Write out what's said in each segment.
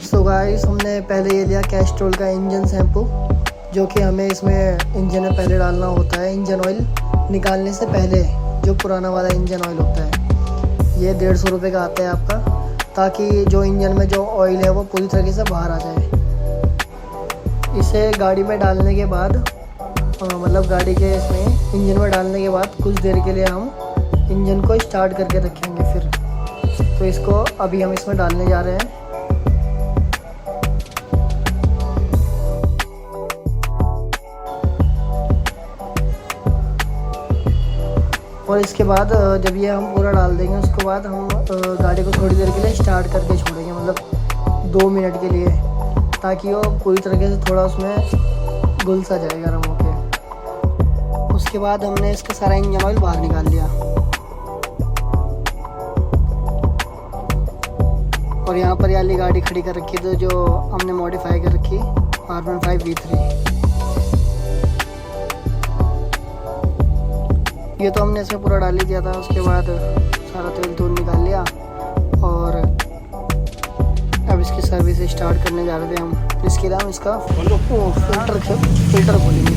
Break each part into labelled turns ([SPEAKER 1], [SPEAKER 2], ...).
[SPEAKER 1] So guys, हमने पहले ये लिया कैस्ट्रोल का इंजन शैम्पू, जो कि हमें इसमें इंजन में पहले डालना होता है। इंजन ऑयल निकालने से पहले जो पुराना वाला इंजन ऑयल होता है, ये 150 रुपये का आता है आपका, ताकि जो इंजन में जो ऑयल है वो पूरी तरीके से बाहर आ जाए। इसे गाड़ी में डालने के बाद मतलब गाड़ी के इसमें इंजन में डालने के बाद कुछ देर के लिए हम इंजन को स्टार्ट करके रखेंगे। फिर तो इसको अभी हम इसमें डालने जा रहे हैं। और इसके बाद जब ये हम पूरा डाल देंगे, उसके बाद हम गाड़ी को थोड़ी देर के लिए स्टार्ट करके छोड़ेंगे, मतलब 2 मिनट के लिए, ताकि वो पूरी तरीके से थोड़ा उसमें घुल सा जाए गर्म होके। उसके बाद हमने इसका सारा इंजन ऑयल बाहर निकाल लिया। और यहाँ पर वाली गाड़ी खड़ी कर रखी थी जो हमने मॉडिफाई कर रखी, R15 V3। ये तो हमने इसमें पूरा डाल ही दिया था। उसके बाद सारा तेल तूल निकाल लिया और अब इसकी सर्विस स्टार्ट करने जा रहे थे हम। इसके लिए हम इसका फिल्टर खोलेंगे।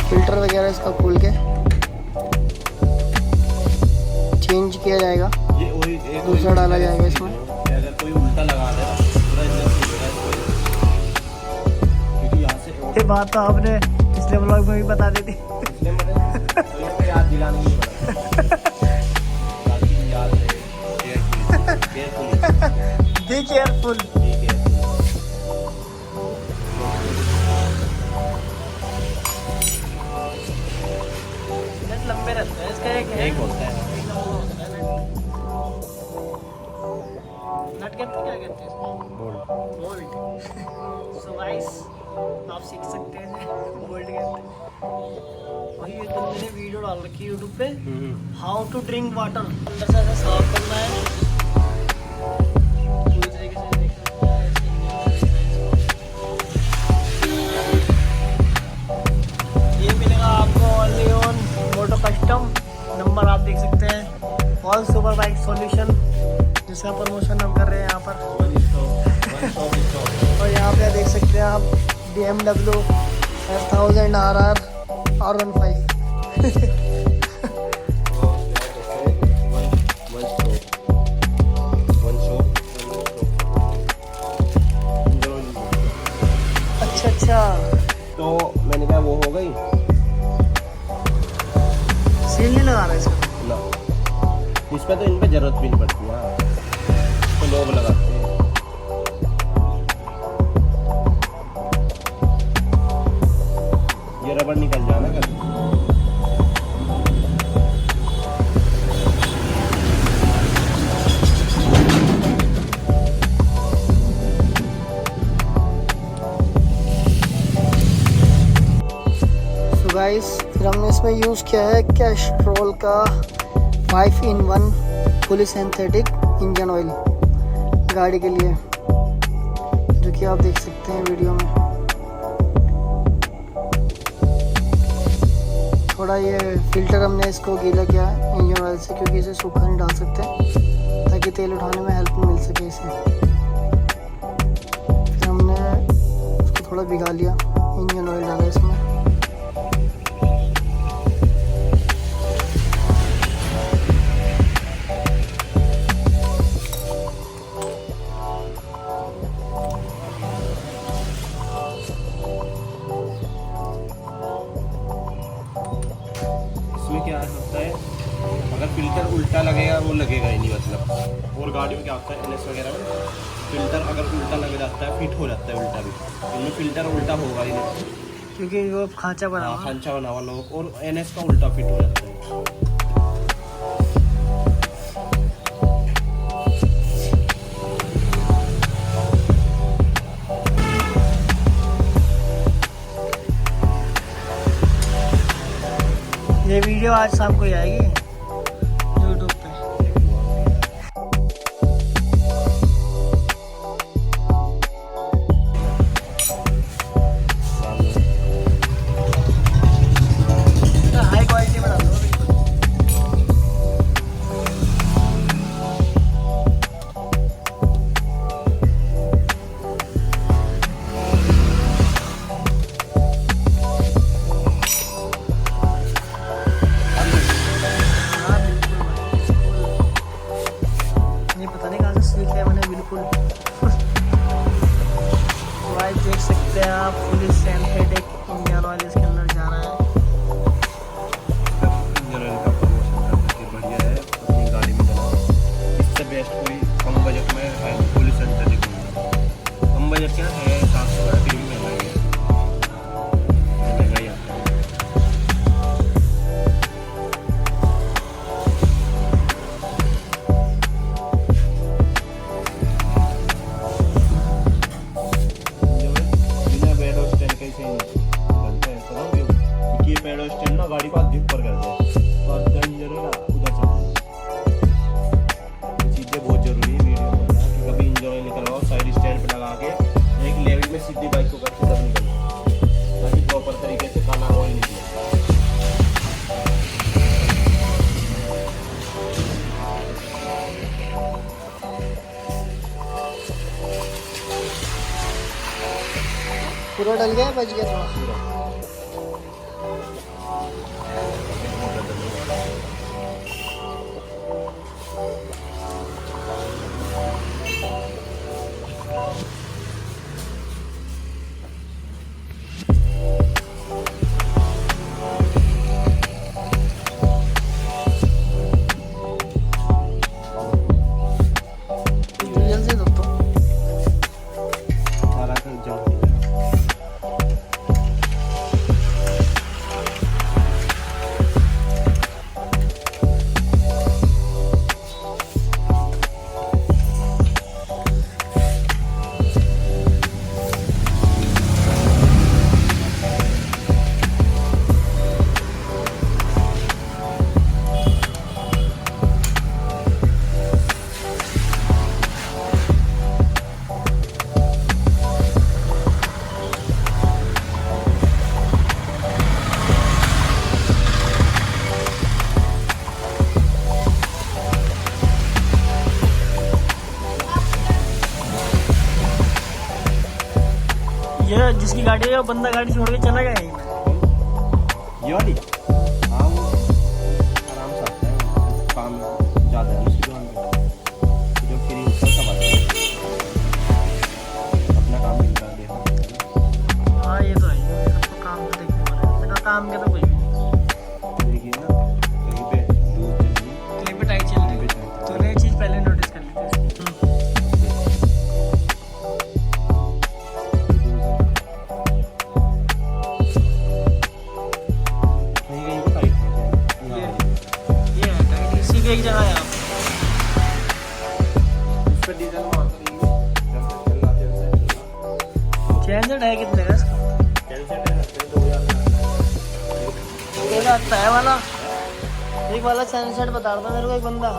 [SPEAKER 1] फिल्टर वगैरह इसका खोल के चेंज किया जाएगा, दूसरा डाला जाएगा इसमें।
[SPEAKER 2] अगर कोई उल्टा लगा दे पूरा इंजन
[SPEAKER 1] ये बात तो आपने पिछले ब्लॉग में भी बता दी थी।
[SPEAKER 2] याद दिलाने की याद
[SPEAKER 1] बी केयरफुल। लंबे रहते हैं, इसका एक
[SPEAKER 2] होता है।
[SPEAKER 1] नट कहते हैं, क्या कहते हैं? बोल्ट। सो गाइस, आप सीख सकते हैं बोल्ट कहते हैं। भाई ये तो मैंने वीडियो डाल रखी है यूट्यूब पे, हाउ टू ड्रिंक वाटर। अंदर से ऐसा साफ करना है पूरी तरीके से। ये मिलेगा आपको only on Moto Custom. Number आप देख सकते हैं, ऑल सुपर बाइक सॉल्यूशन, जिसका प्रमोशन हम कर रहे हैं यहाँ पर। और यहाँ पे देख सकते हैं आप BMW 1000 RR R15। अच्छा,
[SPEAKER 2] तो मैंने कहा वो हो गई,
[SPEAKER 1] सील नहीं लगा रहा इसका
[SPEAKER 2] ना इस पे, तो इन पे जरूरत भी नहीं पड़ती है, तो लोग लगाते हैं। ये रबड़ निकल जाना कर।
[SPEAKER 1] सो गाइस, फिर हमने इसमें यूज़ किया है कैस्ट्रोल का 5-in-1 fully synthetic engine oil गाड़ी के लिए, जो कि आप देख सकते हैं वीडियो में। थोड़ा ये फिल्टर हमने इसको गीला किया है इंजन ऑयल से, क्योंकि इसे सूखा नहीं डाल सकते, ताकि तेल उठाने में हेल्प मिल सके इसे। फिर हमने उसको थोड़ा भिगा लिया, इंजन ऑयल डाला इसमें।
[SPEAKER 2] क्या होता है, अगर फिल्टर उल्टा लगेगा वो लगेगा ही नहीं, मतलब। और गाड़ी में क्या होता है, NS वगैरह में फिल्टर अगर उल्टा लग जाता है, फिट हो जाता है उल्टा भी। इनमें फिल्टर उल्टा होगा ही नहीं,
[SPEAKER 1] क्योंकि वो खांचा बना हुआ।
[SPEAKER 2] खांचा बना हुआ लोग, और NS का उल्टा फिट हो जाता है।
[SPEAKER 1] ये वीडियो आज शाम को ही आएगी यूट्यूब पे। हाई क्वालिटी बना दो बिल्कुल। सीख है मैंने बिल्कुल। तो आज देख सकते हैं आप फुली सिंथेटिक इंजन ऑयल इसके अंदर जा रहा है।
[SPEAKER 2] इंजन ऑयल का प्रमोशन करके बढ़िया है अपनी गाड़ी में चलाओ। इससे बेस्ट कोई कम बजट में है फुली सिंथेटिक इंजन। कम बजट क्या है 700 का फिर भी महंगा ही है, महंगा ही आता है। पैडल स्टैंड ना गाड़ी को आधे ऊपर कर दे और इंजन ना उधर चल जाए। ये चीज़ें बहुत जरूरी है वीडियो में कि कभी इंजन ऑयल निकलवाओ साइड स्टैंड पे लगा के एक लेवल में सीधी बाइक को करके तब निकलवाओ ताकि प्रॉपर तरीके से काला ऑयल निकले।
[SPEAKER 1] पूरा डल गया, बच गया थोड़ा। जल्दी दो तो
[SPEAKER 2] सारा कर जाओ।
[SPEAKER 1] ये जिसकी गाड़ी है वो बंदा गाड़ी छोड़ के चला गया है।
[SPEAKER 2] ये वाली हाँ वो आराम से आता है, काम ज़्यादा है उसकी दुकान पे जो फ्री होता है सब आता है, अपना काम मिलता है देखो।
[SPEAKER 1] हाँ ये तो है, सबको काम तो देखने वाला है, बिना काम के तो कोई भी नहीं।
[SPEAKER 2] देखिए ना कहीं पे दूध चलनी
[SPEAKER 1] कहीं पे टाइट चल रही है, तूने ये चीज़ पहले नोटिस कर ली थी। ये है टाइट, इसी की एक जगह है आप।
[SPEAKER 2] इस पर डीजल मारते नहीं जैसे चलना है वैसे
[SPEAKER 1] चैन सेट है कितने का इसका?
[SPEAKER 2] कैंसर है हफ्ते 2000 का।
[SPEAKER 1] तो आता है वाला एक वाला चैन सेट बता रहा था मेरे को एक बंदा।